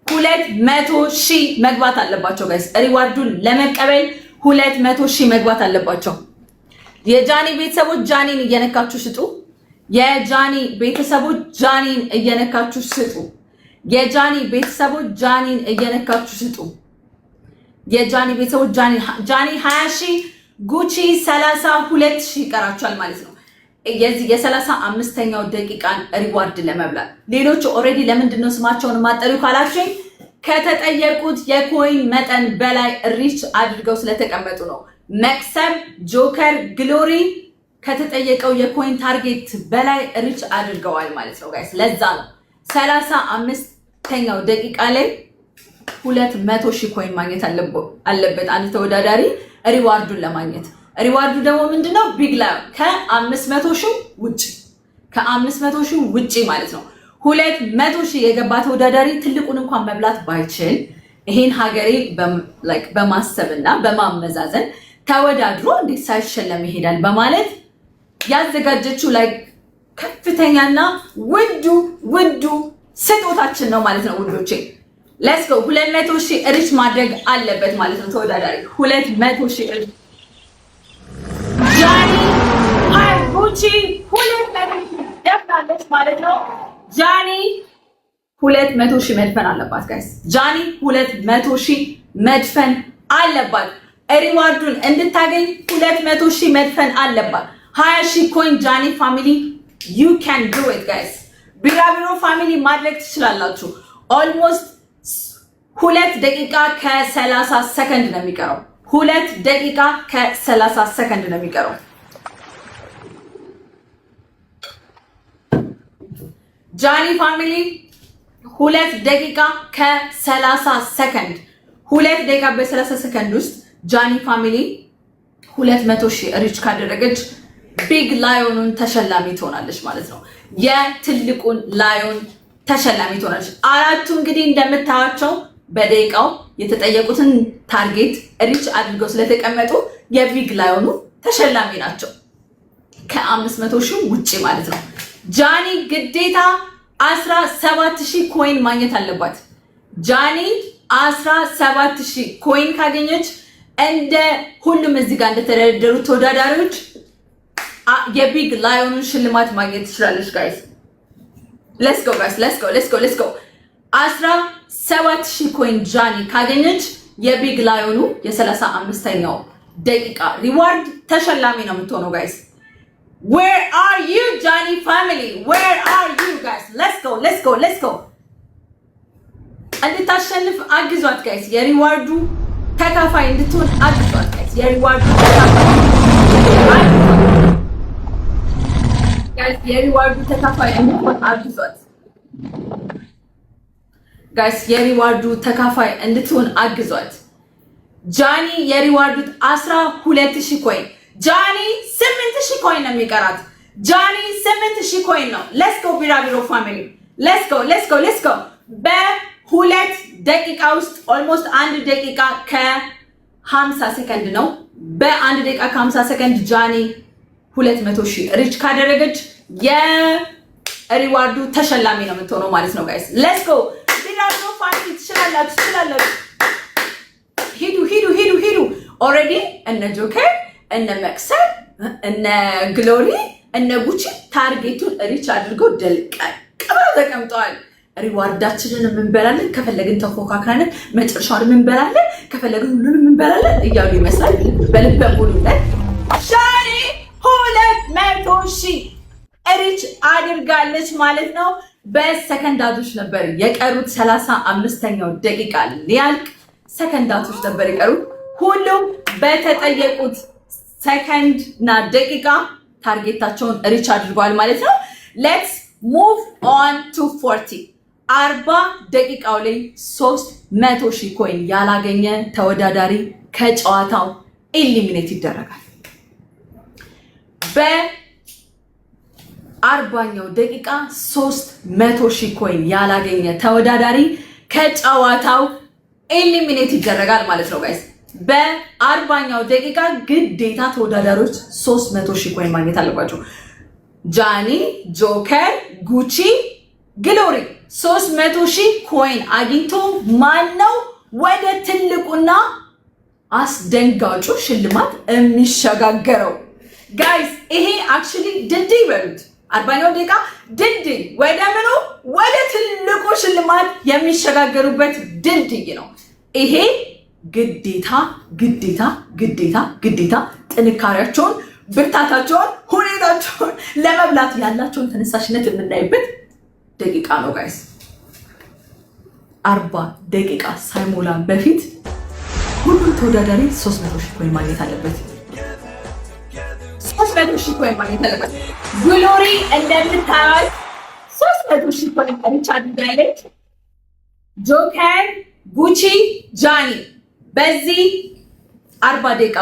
200 ሺህ መግባት አለባቸው ጋይስ። ሪዋርዱን ለመቀበል 200 ሺህ መግባት አለባቸው። የጃኒ ቤተሰቦች ጃኒን እየነካችሁ ስጡ። የጃኒ ቤተሰቦች ጃኒን እየነካችሁ ስጡ። የጃኒ ቤተሰቦች ጃኒን እየነካችሁ ስጡ። የጃኒ ቤተሰቦች ጃኒ 20 ሺህ ጉቺ 32 ሺህ ይቀራቸዋል ማለት ነው። የዚህ የ35ኛው ደቂቃን ሪዋርድ ለመብላት ሌሎቹ ኦልሬዲ ለምንድን ነው ስማቸውን ማጠሪው ካላችሁኝ ከተጠየቁት የኮይን መጠን በላይ ሪች አድርገው ስለተቀመጡ ነው። መክሰብ፣ ጆከር፣ ግሎሪ ከተጠየቀው የኮይን ታርጌት በላይ ሪች አድርገዋል ማለት ነው ጋይስ። ለዛ ነው 35ኛው ደቂቃ ላይ 200 ሺህ ኮይን ማግኘት አለበት አንድ ተወዳዳሪ ሪዋርዱን ለማግኘት። ሪዋርዱ ደግሞ ምንድነው? ቢግ ላይን ከ500 ሺህ ውጪ ከ500 ሺህ ውጪ ማለት ነው። 200 ሺህ የገባ ተወዳዳሪ ትልቁን እንኳን መብላት ባይችል ይሄን ሀገሬ በማሰብና በማመዛዘን ተወዳድሮ እንዴት ሳይሸለም ይሄዳል በማለት ያዘጋጀችው ላይ ከፍተኛና ውዱ ስጦታችን ነው ማለት ነው ውዶቼ። ሌትስ ጎ 200 ሺህ ሪች ማድረግ አለበት ማለት ነው ተወዳዳሪ 200 ሺህ ሪች። ጃኒ ጉቺ 200 ሺህ ደፍናለች ማለት ነው። ጃኒ 200 ሺህ መድፈን አለባት ጋይስ። ጃኒ 200 ሺህ መድፈን አለባት። ሪዋርዱን እንድታገኝ 200 ሺህ መድፈን አለባት። 20 ሺህ ኮይን ጃኒ ፋሚሊ you can do it guys። ቢራቢሮ ፋሚሊ ማድረግ ትችላላችሁ። ኦልሞስት 2 ደቂቃ ከ30 ሰከንድ ነው የሚቀረው። 2 ደቂቃ ከ30 ሰከንድ ነው የሚቀረው። ጃኒ ፋሚሊ 2 ደቂቃ ከ30 ሰከንድ 2 ደቂቃ በ30 ሰከንድ ውስጥ ጃኒ ፋሚሊ 200 ሺህ ሪች ካደረገች ቢግ ላዮኑን ተሸላሚ ትሆናለች ማለት ነው። የትልቁን ላዮን ተሸላሚ ትሆናለች። አራቱ እንግዲህ እንደምታያቸው በደቂቃው የተጠየቁትን ታርጌት ሪች አድርገው ስለተቀመጡ የቢግ ላዮኑ ተሸላሚ ናቸው ከ500 ሺህ ውጪ ማለት ነው። ጃኒ ግዴታ 17000 ኮይን ማግኘት አለባት። ጃኒ 17000 ኮይን ካገኘች እንደ ሁሉም እዚህ ጋር እንደተደረደሩ ተወዳዳሪዎች የቢግ ላዮኑን ሽልማት ማግኘት ትችላለች ጋይስ። ሌትስ ጎ ጋይስ ሌትስ ጎ 17000 ኮይን ጃኒ ካገኘች የቢግ ላዮኑ የ35ኛው ደቂቃ ሪዋርድ ተሸላሚ ነው የምትሆነው ጋይስ። Where are you Johnny family? Where are you guys? Let's go. እንድታሸንፍ አግዟት ጋይስ። የሪዋርዱ ተካፋይ እንድትሆን አግዟት ጋይስ። የሪዋርዱ ተካፋይ እንድትሆን አግዟት ጋይስ። የሪዋርዱ ተካፋይ እንድትሆን አግዟት። ጃኒ የሪዋርዱ 12000 ኮይን ጃኒ 8000 ኮይን ነው የሚቀራት። ጃኒ 8000 ኮይን ነው። ሌትስ ጎ ቢራቢሮ ፋሚሊ ሌትስ ጎ በ2 ደቂቃ ውስጥ ኦልሞስት 1 ደቂቃ ከ50 ሰከንድ ነው። በ1 ደቂቃ ከ50 ሰከንድ ጃኒ 200 ሺህ ሪች ካደረገች የሪዋርዱ ተሸላሚ ነው የምትሆነው ማለት ነው ጋይስ። ሌትስ ጎ ቢራቢሮ ፋሚሊ ትችላላችሁ። ትችላላችሁ። ሂዱ። ኦልሬዲ እነ ጆከር እነ መቅሰል እነ ግሎሪ እነ ጉቺ ታርጌቱን ሪች አድርገው ደልቀው ተቀምጠዋል። ሪዋርዳችንን እንበላለን፣ ከፈለግን ተፎካክራለን፣ መጨረሻውን እንበላለን፣ ከፈለግን ሁሉንም እንበላለን እያሉ ይመስላል። በልበ ሙሉነት ሻሪ 200,000 ሪች አድርጋለች ማለት ነው። በሰከንዳቶች ነበር የቀሩት። 35ኛው ደቂቃ ሊያልቅ ሰከንዳቶች ነበር የቀሩት። ሁሉም በተጠየቁት ሰከንድ እና ደቂቃ ታርጌታቸውን ሪች አድርገዋል ማለት ነው። ሌትስ ሙቭ ኦን ቱ 40 ደቂቃው ላይ 300,000 ኮይን ያላገኘ ተወዳዳሪ ከጨዋታው ኢሊሚኔት ይደረጋል። በ40ኛው ደቂቃ 300,000 ኮይን ያላገኘ ተወዳዳሪ ከጨዋታው ኢሊሚኔት ይደረጋል ማለት ነው ጋይስ። በ40ኛው ደቂቃ ግዴታ ተወዳዳሪዎች 300,000 ኮይን ማግኘት አለባቸው። ጃኒ፣ ጆከር፣ ጉቺ፣ ግሎሪ 300,000 ኮይን አግኝቶ ማነው ወደ ትልቁና አስደንጋጩ ሽልማት የሚሸጋገረው? ጋይስ ይሄ አክቹሊ ድልድይ በሉት። 40ኛው ደቂቃ ድልድይ ወደ ምኑ? ወደ ትልቁ ሽልማት የሚሸጋገሩበት ድልድይ ነው። ይሄ ግዴታ ጥንካሬያቸውን፣ ብርታታቸውን፣ ሁኔታቸውን ለመብላት ያላቸውን ተነሳሽነት የምናይበት ደቂቃ ነው ጋይስ። 40 ደቂቃ ሳይሞላ በፊት ሁሉም ተወዳዳሪ 300,000 ኮይን ማግኘት አለበት። 300,000 ኮይን ማግኘት አለበት። ግሎሪ እንደምታዩት 300,000 ኮይን ሪች አድርጋለች። ጆከር፣ ጉቺ፣ ጃኒ በዚህ 40 ደቂቃ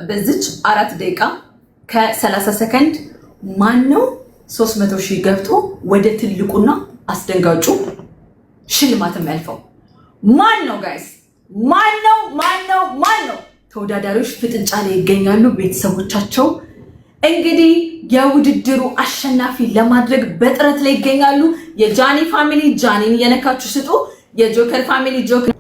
በዚች 4 ደቂቃ ከ30 ሰከንድ ማነው 300,000 ገብቶ ወደ ትልቁና አስደንጋጩ ሽልማት የሚያልፈው? ማን ነው ጋይስ? ማን ነው? ተወዳዳሪዎች ፍጥጫ ላይ ይገኛሉ። ቤተሰቦቻቸው እንግዲህ የውድድሩ አሸናፊ ለማድረግ በጥረት ላይ ይገኛሉ። የጃኒ ፋሚሊ ጃኒን እየነካችሁ ስጡ። የጆከር ፋሚሊ ጆከር